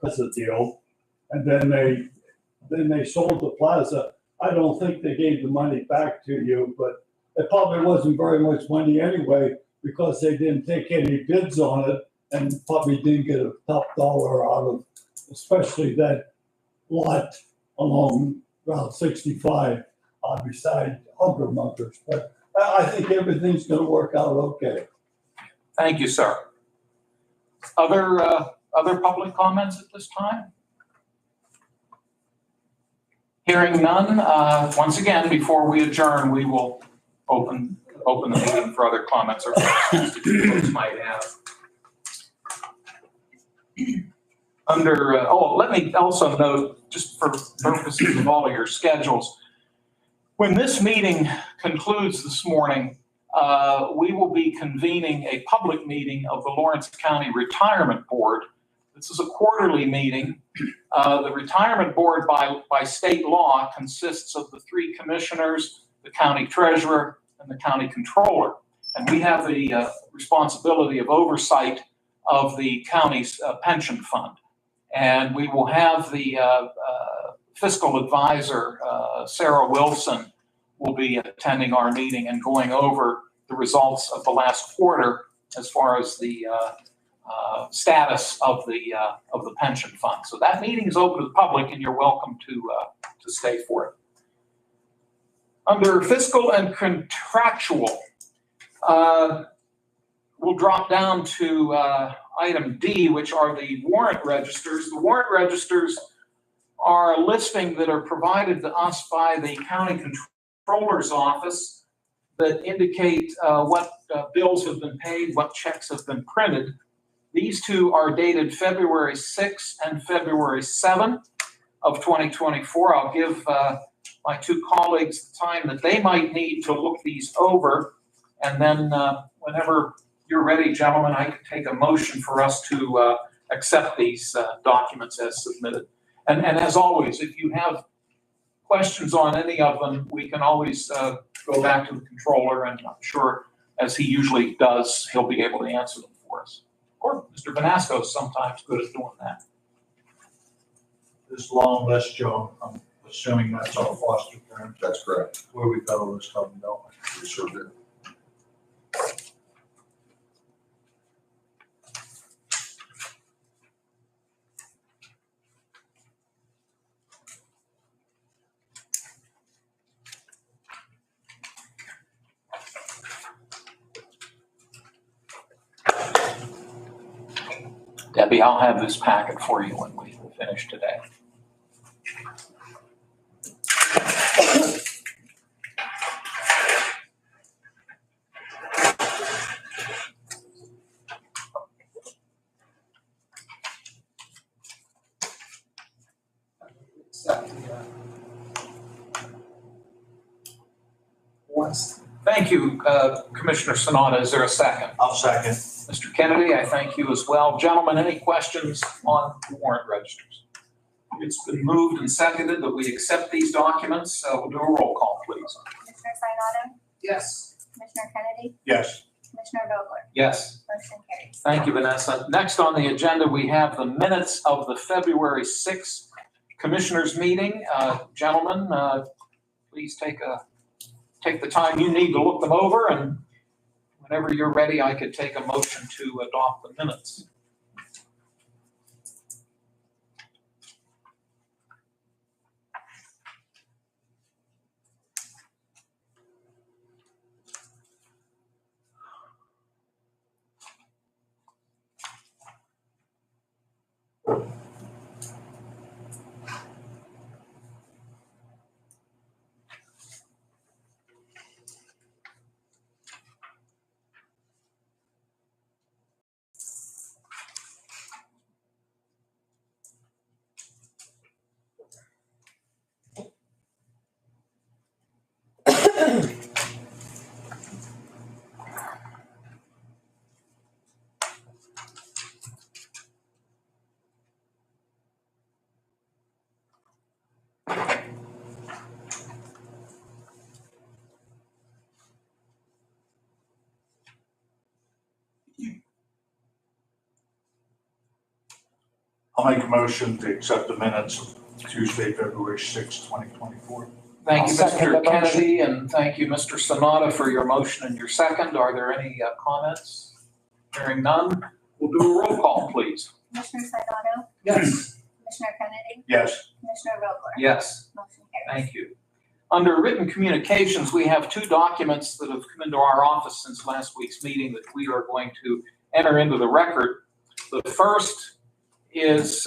Plaza deal, and then they sold the plaza. I don't think they gave the money back to you, but it probably wasn't very much money anyway because they didn't take any bids on it and probably didn't get a top dollar out of, especially that lot along Route 65 beside Huggermunkers. But I think everything's going to work out okay. Thank you, sir. Other public comments at this time? Hearing none, once again, before we adjourn, we will open the meeting for other comments or questions that you folks might have. Let me also note, just for purposes of all of your schedules, when this meeting concludes this morning, we will be convening a public meeting of the Lawrence County Retirement Board. This is a quarterly meeting. The Retirement Board by state law consists of the 3 commissioners, the county treasurer, and the county controller. And we have the responsibility of oversight of the county's pension fund. And we will have the fiscal advisor, Sarah Wilson, will be attending our meeting and going over the results of the last quarter as far as the status of the pension fund. So that meeting is open to the public, and you're welcome to stay for it. Under fiscal and contractual, we'll drop down to item D, which are the warrant registers. The warrant registers are a listing that are provided to us by the county controller's office that indicate what bills have been paid, what checks have been printed. These 2 are dated February 6 and February 7 of 2024. I'll give my 2 colleagues the time that they might need to look these over. And then whenever you're ready, gentlemen, I can take a motion for us to accept these documents as submitted. And as always, if you have questions on any of them, we can always go back to the controller, and I'm sure, as he usually does, he'll be able to answer them for us. Or Mr. Vanasco is sometimes good at doing that. This long list, Joe, I'm assuming that's all foster parents. That's correct. Where we got all this stuff, don't we? We sure did. Debbie, I'll have this packet for you when we finish today. Thank you, Commissioner Sanada. Is there a second? I'll second. Mr. Kennedy, I thank you as well. Gentlemen, any questions on the warrant registers? It's been moved and seconded that we accept these documents. We'll do a roll call, please. Commissioner Sinata? Yes. Commissioner Kennedy? Yes. Commissioner Vogler? Yes. Motion carries. Thank you, Vanessa. Next on the agenda, we have the minutes of the February 6th Commissioners meeting. Gentlemen, please take the time you need to look them over, and whenever you're ready, I could take a motion to adopt the minutes. I'll make a motion to accept the minutes of Tuesday, February 6, 2024. Thank I'll you, second Mr. the motion. Kennedy, and thank you, Mr. Sanada, for your motion and your second. Are there any comments? Hearing none, we'll do a roll call, please. Commissioner Sinata, Yes. Commissioner Kennedy, Yes. Commissioner Vogler? Yes. Motion carries. Thank you. Under written communications, we have two documents that have come into our office since last week's meeting that we are going to enter into the record. The first is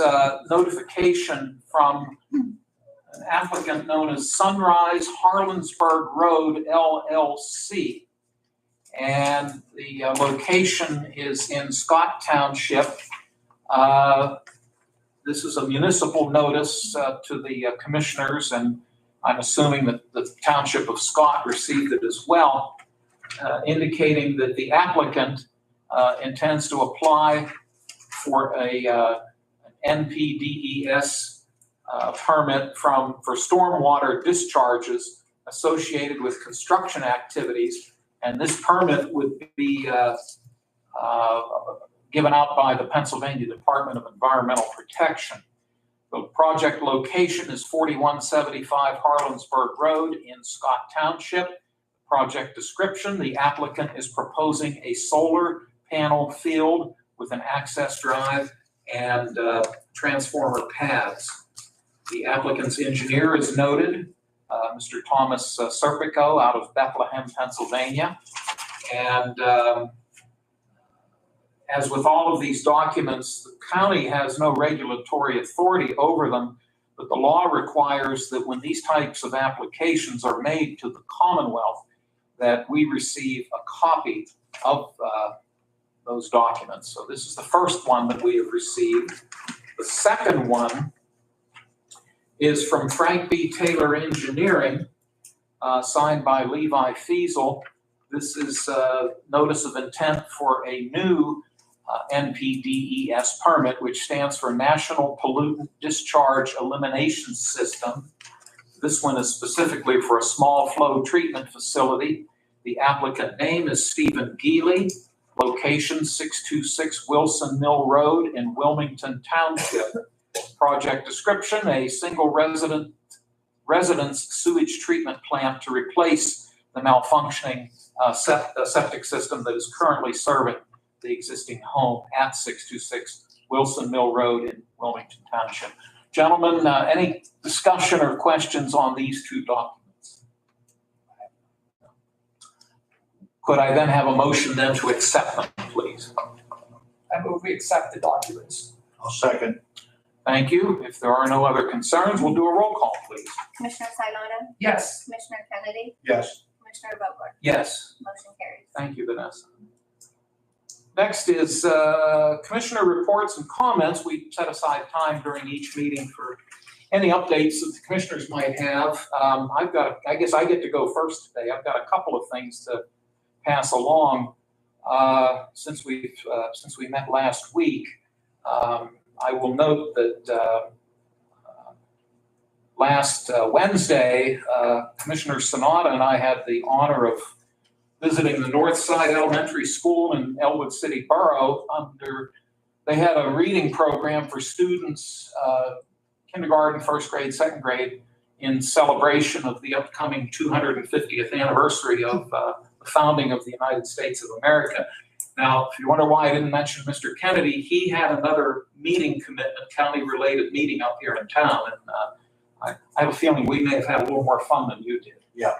notification from an applicant known as Sunrise Harlansburg Road LLC. And the location is in Scott Township. This is a municipal notice to the commissioners, and I'm assuming that the Township of Scott received it as well, indicating that the applicant intends to apply for an NPDES permit for stormwater discharges associated with construction activities. And this permit would be given out by the Pennsylvania Department of Environmental Protection. The project location is 4175 Harlansburg Road in Scott Township. Project description: the applicant is proposing a solar panel field with an access drive and transformer paths. The applicant's engineer is noted, Mr. Thomas Serpico out of Bethlehem, Pennsylvania. And as with all of these documents, the county has no regulatory authority over them, but the law requires that when these types of applications are made to the Commonwealth, that we receive a copy of those documents. So this is the first one that we have received. The second one is from Frank B. Taylor Engineering, signed by Levi Fiesel. This is a notice of intent for a new NPDES permit, which stands for National Pollutant Discharge Elimination System. This one is specifically for a small flow treatment facility. The applicant name is Stephen Geely, location 626 Wilson Mill Road in Wilmington Township. Project description: a single residence sewage treatment plant to replace the malfunctioning septic system that is currently serving the existing home at 626 Wilson Mill Road in Wilmington Township. Gentlemen, any discussion or questions on these two documents? Could I then have a motion then to accept them, please? I move we accept the documents. I'll second. Thank you. If there are no other concerns, we'll do a roll call, please. Commissioner Sinata, Yes. Commissioner Kennedy, Yes. Commissioner Vogler? Yes. Motion carries. Thank you, Vanessa. Next is commissioner reports and comments. We set aside time during each meeting for any updates that the commissioners might have. I guess I get to go first today. I've got a couple of things to pass along since we met last week. I will note that last Wednesday, Commissioner Sanada and I had the honor of visiting the Northside Elementary School in Elwood City Borough. They had a reading program for students, kindergarten, first grade, second grade, in celebration of the upcoming 250th anniversary of the founding of the United States of America. Now, if you wonder why I didn't mention Mr. Kennedy, he had another meeting commitment, county-related meeting up here in town, and I have a feeling we may have had a little more fun than you did. Yeah.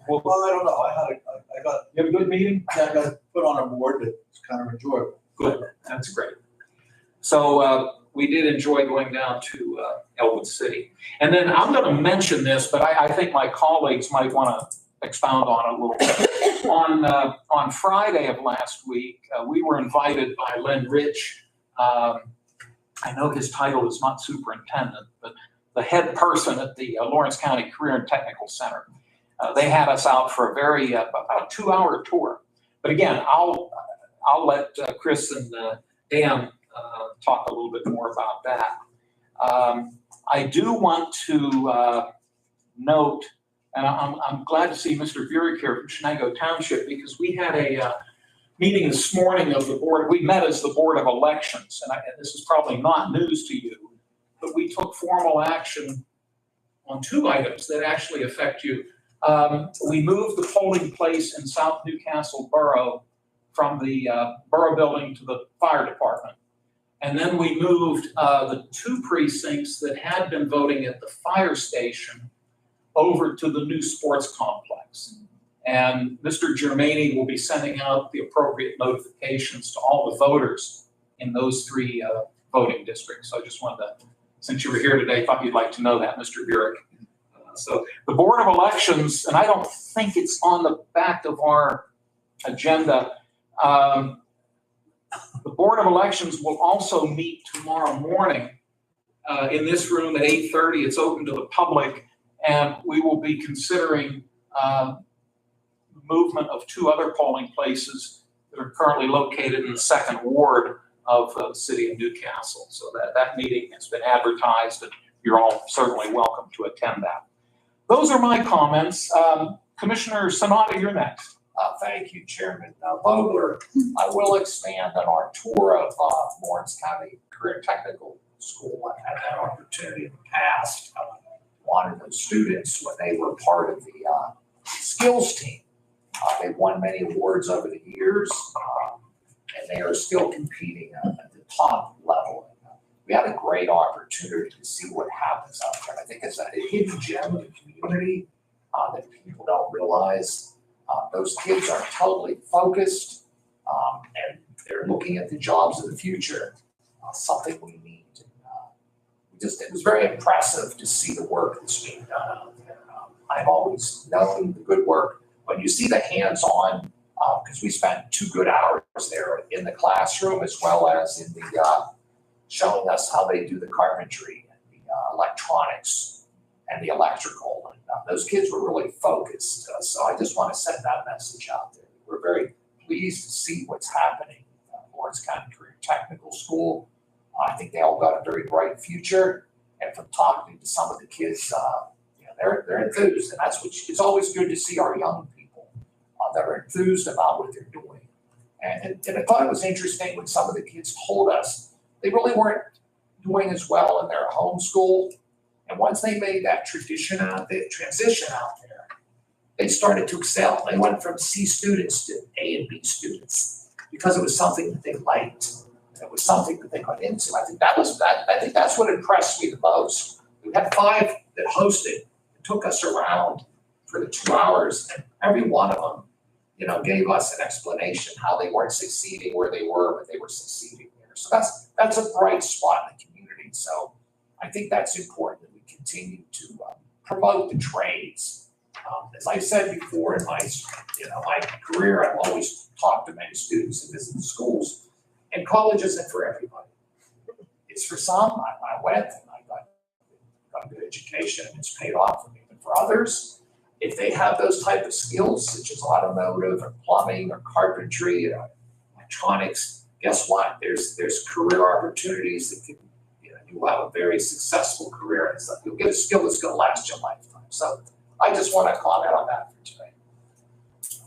Well, Well, I don't know. I got, you have a good meeting? I got put on a board that's kind of enjoyable. Good, that's great. So we did enjoy going down to Elwood City. And then I'm going to mention this, but I think my colleagues might want to expound on it a little bit. On Friday of last week, we were invited by Len Rich. I know his title is not superintendent, but the head person at the Lawrence County Career and Technical Center. They had us out for a very about a 2-hour tour. But again, I'll let Chris and Dan talk a little bit more about that. I do want to note, and I'm glad to see Mr. Burek here from Shenango Township, because we had meeting this morning of the board, we met as the Board of Elections, and this is probably not news to you, but we took formal action on two items that actually affect you. We moved the polling place in South Newcastle Borough from the Borough Building to the Fire Department. And then we moved the two precincts that had been voting at the fire station over to the new sports complex. And Mr. Germaini will be sending out the appropriate notifications to all the voters in those three voting districts. So I just wanted to, since you were here today, thought you'd like to know that, Mr. Burek. So the Board of Elections, and I don't think it's on the back of our agenda, the Board of Elections will also meet tomorrow morning in this room at 8:30. It's open to the public, and we will be considering movement of two other polling places that are currently located in the 2nd Ward of the city of Newcastle. So that meeting has been advertised, and you're all certainly welcome to attend that. Those are my comments. Commissioner Sanada, you're next. Thank you, Chairman Vogler. I will expand on our tour of Lawrence County Career Technical School. I've had that opportunity in the past. One of the students, when they were part of the skills team, they won many awards over the years, and they are still competing at the top level. We had a great opportunity to see what happens out there. I think it's a hidden gem in the community that people don't realize. Those kids are totally focused, and they're looking at the jobs of the future, something we need. It was very impressive to see the work that's being done out there. I've always known the good work. When you see the hands-on, because we spent 2 good hours there in the classroom, as well as in the showing us how they do the carpentry and the electronics and the electrical. And those kids were really focused. So I just want to send that message out there. We're very pleased to see what's happening at Lawrence County Career Technical School. I think they all got a very bright future. And from talking to some of the kids, they're enthused. And that's it's always good to see our young people that are enthused about what they're doing. And I thought it was interesting when some of the kids told us they really weren't doing as well in their home school. And once they made that transition out there, they started to excel. They went from C students to A and B students because it was something that they liked. It was something that they got into. I think that's what impressed me the most. We had 5 that hosted and took us around for the 2 hours, and every one of them, gave us an explanation how they weren't succeeding where they were, but they were succeeding there. So that's a bright spot in the community. So I think that's important that we continue to promote the trades. As I said before in my career, I've always talked to many students and visited schools, and college isn't for everybody. It's for some. I went and I got a good education, and it's paid off for me. But for others, if they have those type of skills, such as automotive or plumbing or carpentry or electronics, guess what? There's career opportunities that can, you'll have a very successful career and stuff. You'll get a skill that's going to last your lifetime. So I just want to comment on that for today.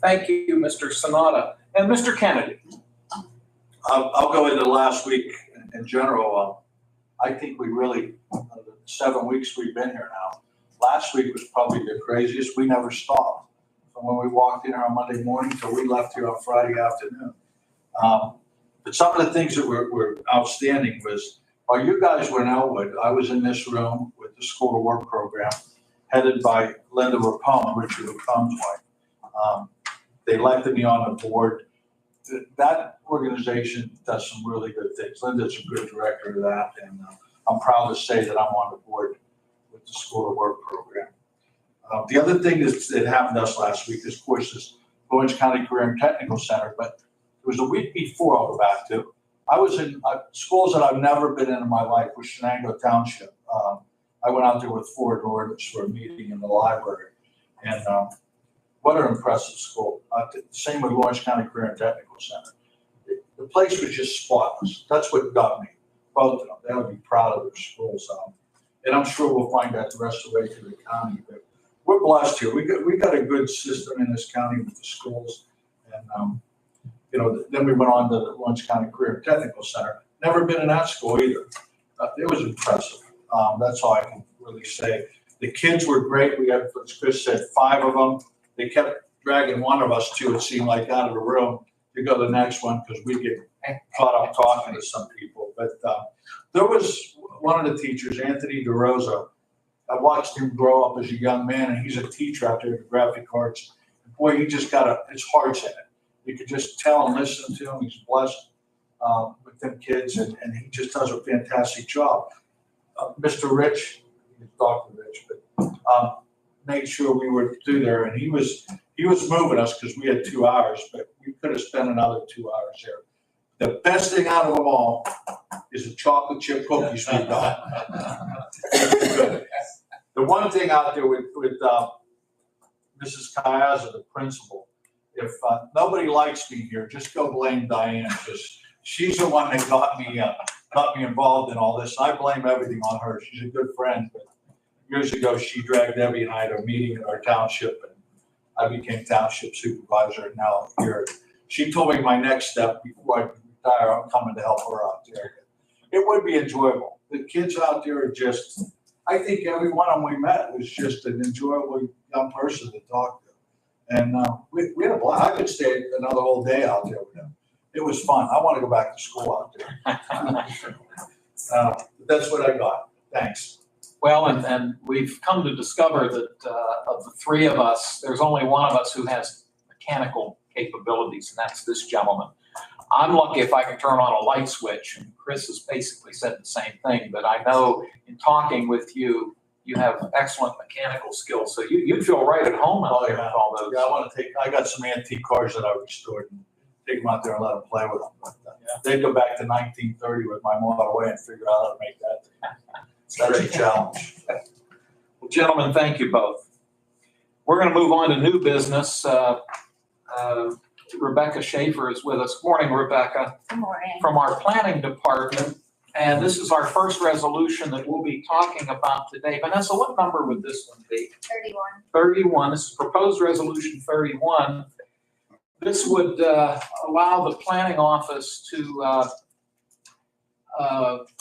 Thank you, Mr. Sanada. And Mr. Kennedy. I'll go into last week in general. I think we really, the 7 weeks we've been here now, last week was probably the craziest. We never stopped from when we walked in here on Monday morning till we left here on Friday afternoon. But some of the things that were outstanding was, while you guys were in Elwood, I was in this room with the School to Work program headed by Linda Rapone, Richard Rapone's wife. They elected me on the board. That organization does some really good things. Linda's a good director of that, and I'm proud to say that I'm on the board with the School to Work program. The other thing that happened to us last week, of course, is Lawrence County Career and Technical Center, but it was a week before I'll go back to. I was in schools that I've never been in my life, was Shenango Township. I went out there with 4 daughters for a meeting in the library, and what an impressive school. Same with Lawrence County Career and Technical Center. The place was just spotless. That's what got me. Both of them. They would be proud of their schools. And I'm sure we'll find that the rest of the way through the county. But we're blessed here. We got a good system in this county with the schools. And then we went on to the Lawrence County Career and Technical Center. Never been in that school either. It was impressive. That's all I can really say. The kids were great. We had, as Chris said, 5 of them. They kept dragging one of us to, it seemed like, out of the room to go to the next one because we get caught up talking to some people. But there was one of the teachers, Anthony DeRosa. I watched him grow up as a young man, and he's a teacher out there in graphic arts. Boy, he just got his heart's in it. You could just tell and listen to him. He's blessed with them kids, and he just does a fantastic job. Mr. Rich, Dr. Rich, but made sure we were through there, and he was moving us because we had 2 hours, but we could have spent another 2 hours there. The best thing out of them all is the chocolate chip cookies we got. The one thing out there with Mrs. Kayaza, the principal, if nobody likes me here, just go blame Diane, because she's the one that got me involved in all this. I blame everything on her. She's a good friend, but years ago she dragged Debbie and I to a meeting in our township, and I became township supervisor. And now here, she told me my next step before I retire, I'm coming to help her out there. It would be enjoyable. The kids out there are just, I think every one of them we met was just an enjoyable young person to talk to. And we had a blast. I could stay another whole day out there with them. It was fun. I want to go back to school out there. That's what I got. Thanks. Well, and we've come to discover that of the 3 of us, there's only one of us who has mechanical capabilities, and that's this gentleman. I'm lucky if I can turn on a light switch, and Chris has basically said the same thing, but I know in talking with you, you have excellent mechanical skills, so you'd feel right at home out there with all those. Yeah, I got some antique cars that I restored and take them out there and let them play with them. But, they'd go back to 1930 with my Model A and figure out how to make that thing. That's a challenge. Well, gentlemen, thank you both. We're going to move on to new business. Rebecca Schaefer is with us. Good morning, Rebecca. Good morning. From our planning department. And this is our first resolution that we'll be talking about today. Vanessa, what number would this one be? 31. 31. This is proposed resolution 31. This would allow the planning office to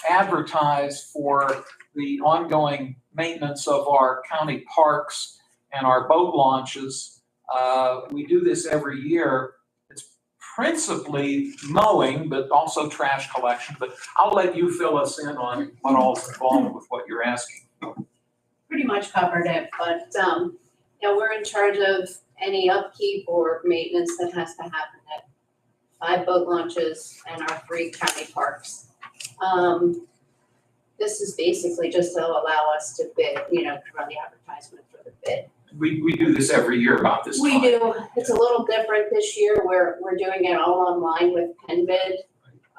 advertise for the ongoing maintenance of our county parks and our boat launches. We do this every year. It's principally mowing, but also trash collection. But I'll let you fill us in on what all's involved with what you're asking. Pretty much covered it, but we're in charge of any upkeep or maintenance that has to happen at 5 boat launches and our 3 county parks. This is basically just to allow us to bid, to run the advertisement for the bid. We do this every year about this time. We do. It's a little different this year. We're doing it all online with PenBid,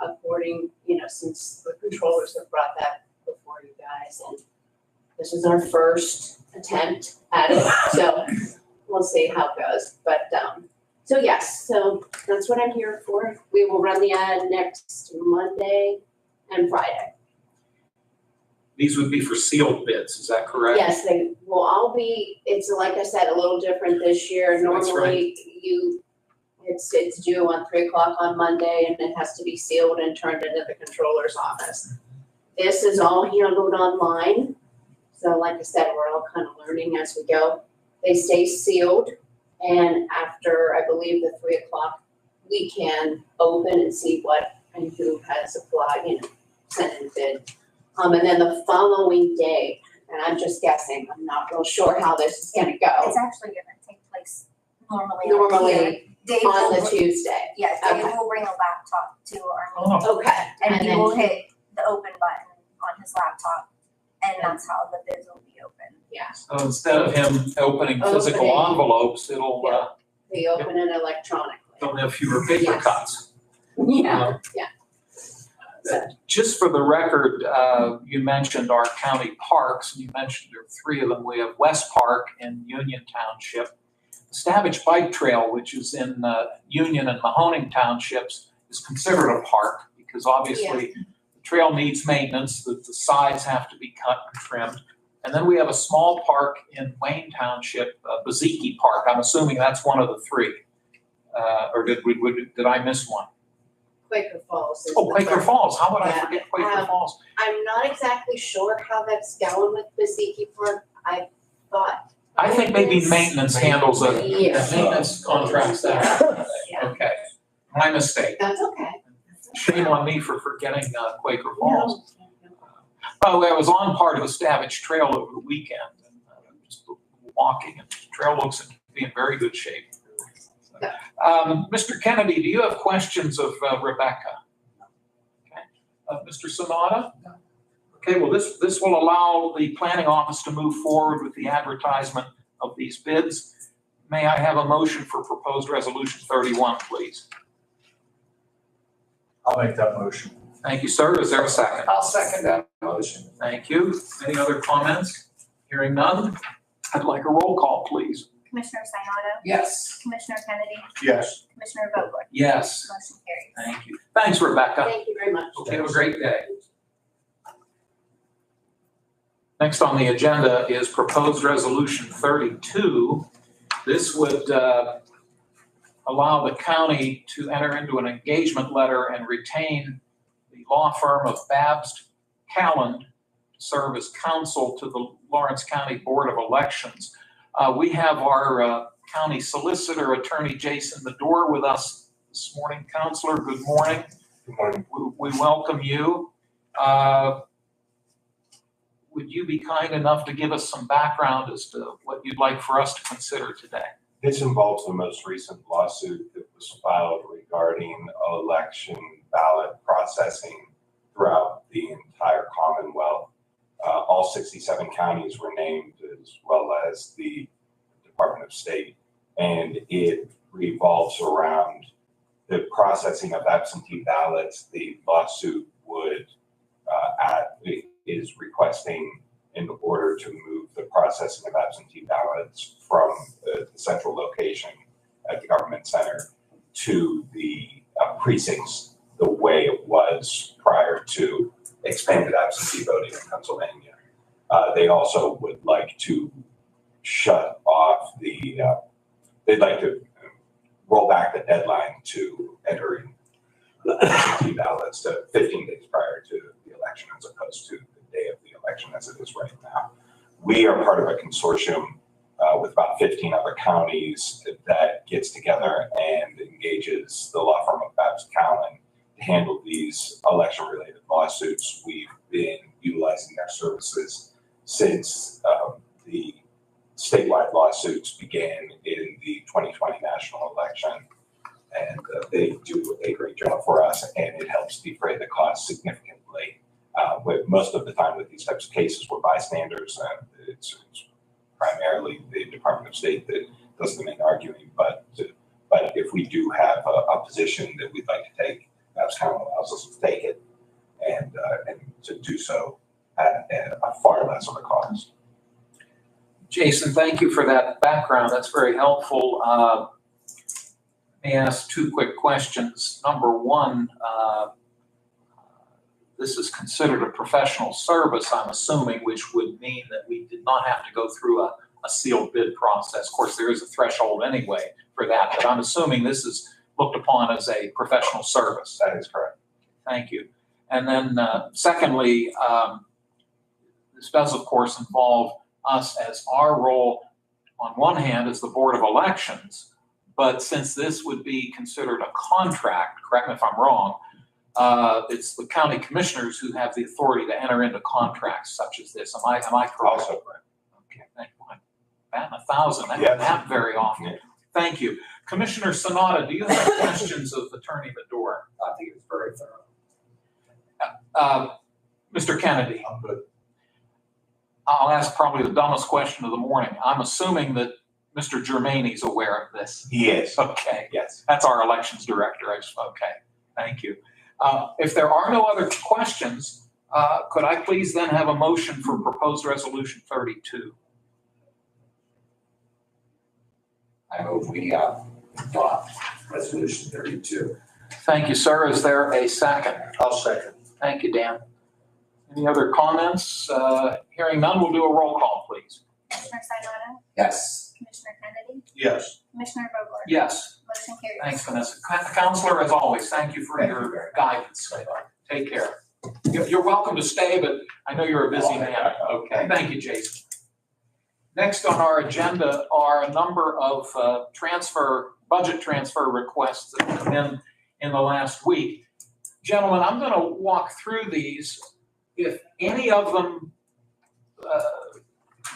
according, since the controllers have brought that before you guys. And this is our first attempt at it, so we'll see how it goes. But, so yes, so that's what I'm here for. We will run the ad next Monday and Friday. These would be for sealed bids, is that correct? Yes, they will all be, it's like I said, a little different this year. That's Normally it's due on 3 o'clock on Monday and it has to be sealed and turned into the controller's office. This is all handled online. So like I said, we're all kind of learning as we go. They stay sealed, and after, I believe, the 3 o'clock, we can open and see what and who has applied, sent in bid. And then the following day, and I'm just guessing, I'm not real sure how this is gonna go. It's actually going to take place normally Dave on will the bring- Tuesday. Yes, Dave Okay. will bring a laptop to our meeting, Okay. and he then will hit the open button on his laptop, and that's how the bids will be open. Yeah, So instead of him opening physical Opening. envelopes, it'll we open it electronically. they'll have fewer paper Yes. cuts. Yeah, Just for the record, you mentioned our county parks, and you mentioned there are 3 of them. We have West Park in Union Township. Stavish Bike Trail, which is in Union and Mahoning Townships, is considered a park because obviously the trail needs maintenance, the sides have to be cut and trimmed. And then we have a small park in Wayne Township, Beziki Park. I'm assuming that's one of the 3. Or did I miss one? Quaker Falls is. Oh, the Quaker first. Falls. How would I Yeah, forget Quaker Falls? I'm not exactly sure how that's going with the Ziki Park. I think maybe maintenance handles it. Yeah. Maintenance contracts that. Yeah. Okay, my mistake. That's okay. Shame on me for forgetting Quaker Falls. No. By the way, I was on part of the Stavich Trail over the weekend, and just walking, and the trail looks to be in very good shape. Mr. Kennedy, do you have questions of Rebecca? Okay. Mr. Sonata? Okay, well, this will allow the planning office to move forward with the advertisement of these bids. May I have a motion for proposed resolution 31, please? I'll make that motion. Thank you, sir. Is there a second? I'll second that motion. Thank you. Any other comments? Hearing none, I'd like a roll call, please. Commissioner Sinata, Yes. Commissioner Kennedy, Yes. Commissioner Vogler, Yes. motion carries. Thank you. Thanks, Rebecca. Thank you very much. Okay, have a great day. Next on the agenda is proposed resolution 32. This would allow the county to enter into an engagement letter and retain the law firm of Babst Calland to serve as counsel to the Lawrence County Board of Elections. We have our county solicitor, Attorney Jason Medore, with us this morning. Counselor, good morning. Good morning. We welcome you. Would you be kind enough to give us some background as to what you'd like for us to consider today? This involves the most recent lawsuit that was filed regarding election ballot processing throughout the entire Commonwealth. All 67 counties were named, as well as the Department of State, and it revolves around the processing of absentee ballots. The lawsuit is requesting, in order to move the processing of absentee ballots from the central location at the government center to the precincts the way it was prior to expanded absentee voting in Pennsylvania. They also would like to shut off they'd like to roll back the deadline to entering absentee ballots to 15 days prior to the election, as opposed to the day of the election as it is right now. We are part of a consortium with about 15 other counties that gets together and engages the law firm of Babst Calland to handle these election-related lawsuits. We've been utilizing their services since the statewide lawsuits began in the 2020 national election. And they do a great job for us, and it helps defray the cost significantly. Most of the time with these types of cases, we're bystanders. It's primarily the Department of State that does the main arguing. But if we do have a position that we'd like to take, that's kind of allows us to take it and to do so at a far less of a cost. Jason, thank you for that background. That's very helpful. Let me ask two quick questions. Number one, this is considered a professional service, I'm assuming, which would mean that we did not have to go through a sealed bid process. Of course, there is a threshold anyway for that, but I'm assuming this is looked upon as a professional service. That is correct. Thank you. And then secondly, this does, of course, involve us as our role, on one hand, as the Board of Elections, but since this would be considered a contract, correct me if I'm wrong, it's the county commissioners who have the authority to enter into contracts such as this. Am I correct? Also correct. Okay, thank you. I'm batting 1,000. That doesn't happen very often. Yeah. Thank you. Commissioner Sonata, do you have questions of Attorney Medore? I think it's very thorough. Mr. Kennedy, I'm good. I'll ask probably the dumbest question of the morning. I'm assuming that Mr. Germaini's aware of this. He is. Okay, Yes. that's our elections director. Okay, thank you. If there are no other questions, could I please then have a motion for proposed resolution 32? I move we adopt resolution 32. Thank you, sir. Is there a second? I'll second. Thank you, Dan. Any other comments? Hearing none, we'll do a roll call, please. Commissioner Sinata, Yes. Commissioner Kennedy, Yes. Commissioner Vogler, Yes. motion carries. Thank Counselor, as always, thank you for your guidance. Take care. You're welcome to stay, but I know you're a busy man. Okay, thank you, Jason. Next on our agenda are a number of budget transfer requests that have come in the last week. Gentlemen, I'm going to walk through these. If any of them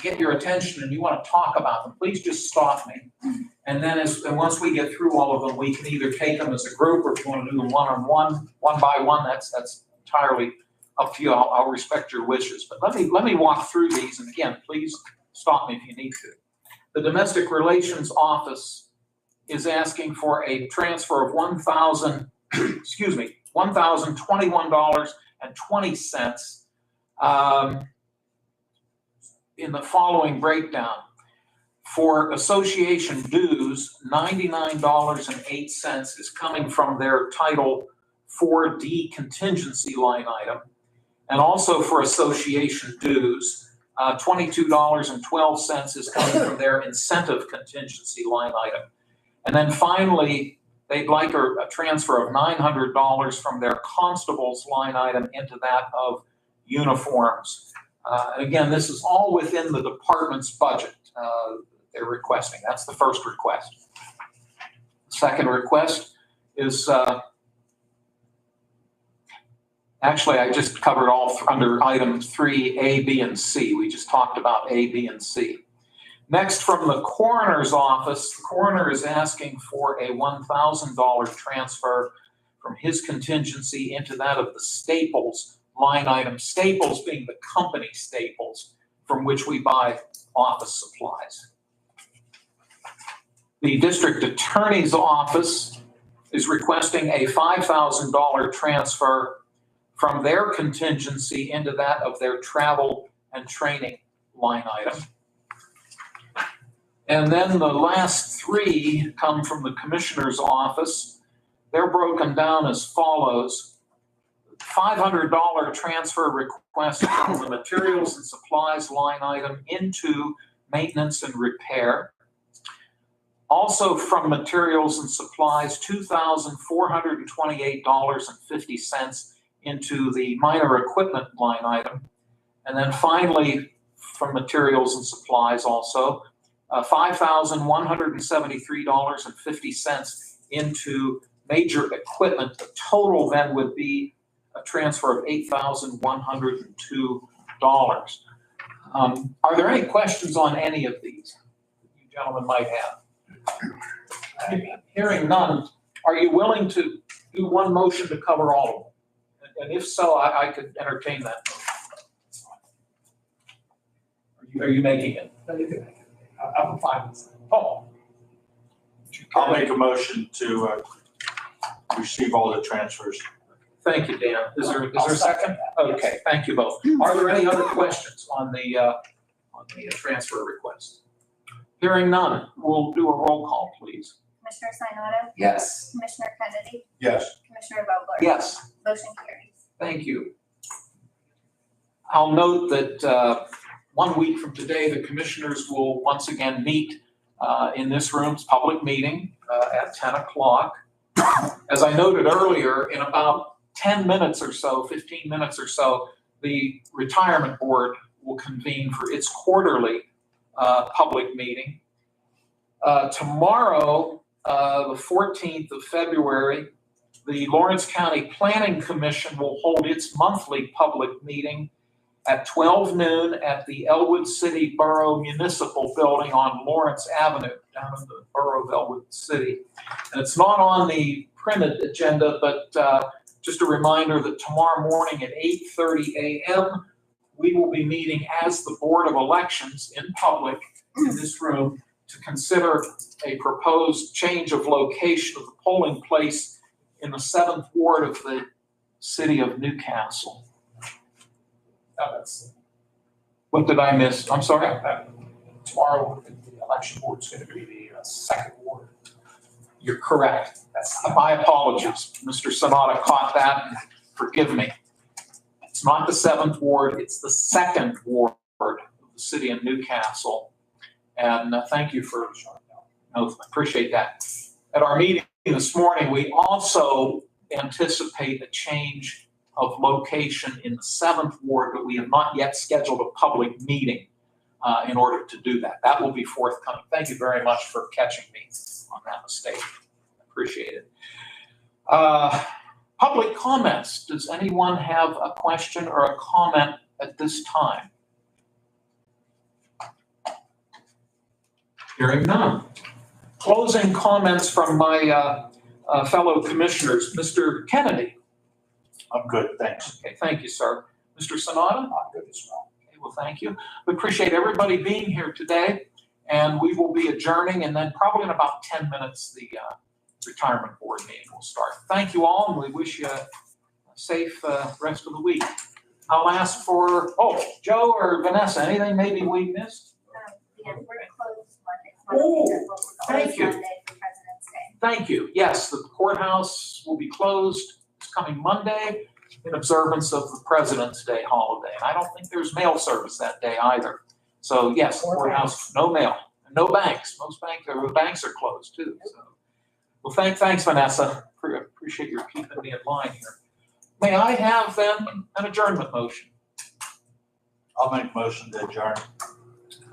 get your attention and you want to talk about them, please just stop me. And then once we get through all of them, we can either take them as a group, or if you want to do them one-on-one, one by one, that's entirely up to you. I'll respect your wishes. But let me walk through these, and again, please stop me if you need to. The Domestic Relations Office is asking for a transfer of $1,021.20 in the following breakdown. For association dues, $99.08 is coming from their Title 4D contingency line item. And also for association dues, $22.12 is coming from their incentive contingency line item. And then finally, they'd like a transfer of $900 from their constables line item into that of uniforms. Again, this is all within the department's budget they're requesting. That's the first request. The second request is, actually, I just covered all under item 3, A, B, and C. We just talked about A, B, and C. Next, from the coroner's office, the coroner is asking for a $1,000 transfer from his contingency into that of the Staples line item. Staples being the company Staples from which we buy office supplies. The district attorney's office is requesting a $5,000 transfer from their contingency into that of their travel and training line item. And then the last three come from the commissioner's office. They're broken down as follows. $500 transfer request from the materials and supplies line item into maintenance and repair. Also from materials and supplies, $2,428.50 into the minor equipment line item. And then finally, from materials and supplies also, $5,173.50 into major equipment. The total then would be a transfer of $8,102. Are there any questions on any of these you gentlemen might have? Hearing none, are you willing to do one motion to cover all of them? And if so, I could entertain that motion. Are you making it? I'm fine with that. Paul? I'll make a motion to receive all the transfers. Thank you, Dan. Is there a second? Okay, thank you both. Are there any other questions on the transfer request? Hearing none, we'll do a roll call, please. Commissioner Sinata? Yes. Commissioner Kennedy? Yes. Commissioner Vogler? Yes. Motion carries. Thank you. I'll note that 1 week from today, the commissioners will once again meet in this room's public meeting at 10 o'clock. As I noted earlier, in about 10 minutes or so, 15 minutes or so, the retirement board will convene for its quarterly public meeting. Tomorrow, the 14th of February, the Lawrence County Planning Commission will hold its monthly public meeting at 12 noon at the Elwood City Borough Municipal Building on Lawrence Avenue, down in the borough of Elwood City. And it's not on the printed agenda, but just a reminder that tomorrow morning at 8:30 a.m., we will be meeting as the Board of Elections in public in this room to consider a proposed change of location of the polling place in the 7th Ward of the city of Newcastle. What did I miss? I'm sorry. Tomorrow, the election board is going to be the 2nd ward. You're correct. My apologies. Mr. Sonata caught that, and forgive me. It's not the 7th Ward, it's the 2nd Ward of the city of Newcastle. And thank you for, I appreciate that. At our meeting this morning, we also anticipate a change of location in the 7th Ward, but we have not yet scheduled a public meeting in order to do that. That will be forthcoming. Thank you very much for catching me on that mistake. Appreciate it. Public comments. Does anyone have a question or a comment at this time? Hearing none. Closing comments from my fellow commissioners. Mr. Kennedy. I'm good, thanks. Okay, thank you, sir. Mr. Sonata? I'm good as well. Okay, well, thank you. We appreciate everybody being here today, and we will be adjourning, and then probably in about 10 minutes, the retirement board meeting will start. Thank you all, and we wish you a safe rest of the week. I'll ask for, Joe or Vanessa, anything maybe we missed? Yeah, we're closed Monday. Oh, We're thank closed you. Monday for President's Day. Thank you. Yes, the courthouse will be closed this coming Monday in observance of the President's Day holiday. And I don't think there's mail service that day either. So yes, courthouse, no mail, no banks. Most banks are closed too. So, well, thanks, Vanessa. Appreciate your keeping me in line here. May I have then an adjournment motion? I'll make a motion to adjourn.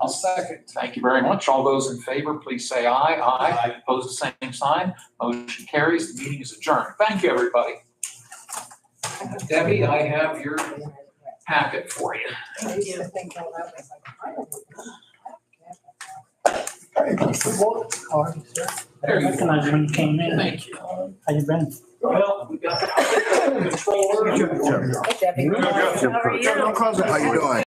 I'll second. Thank you very much. All those in favor, please say aye. Aye. Opposed, the same sign. Motion carries. The meeting is adjourned. Thank you, everybody. Debbie, I have your packet for you. Thank you. There you go. Recognized when you came in. Thank you. How you been? Well, we got the controller. Hey, Debbie. How you doing?